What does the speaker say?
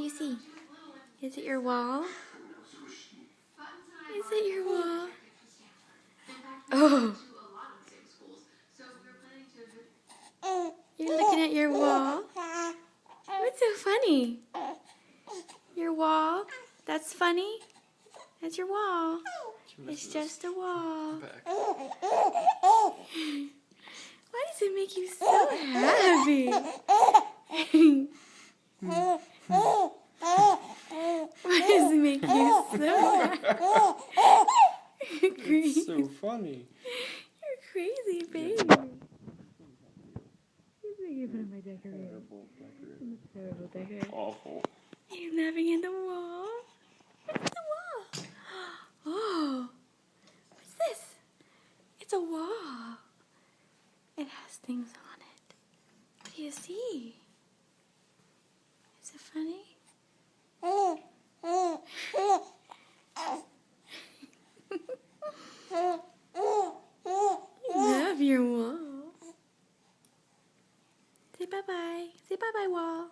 you see? Is it your wall? Is it your wall? Oh. You're looking at your wall? What's so funny? Your wall? That's funny? That's your wall. It's just a wall. Why does it make you so happy? Why does it make you so happy? It's so funny. You're crazy, baby. He's making fun of my decoration. I'm a terrible decorator. Awful. He's napping in the wall. What's the wall? Oh, what's this? It's a wall. It has things on it. What do you see? Is it funny? You love your wall. Say bye-bye. Say bye-bye, wall.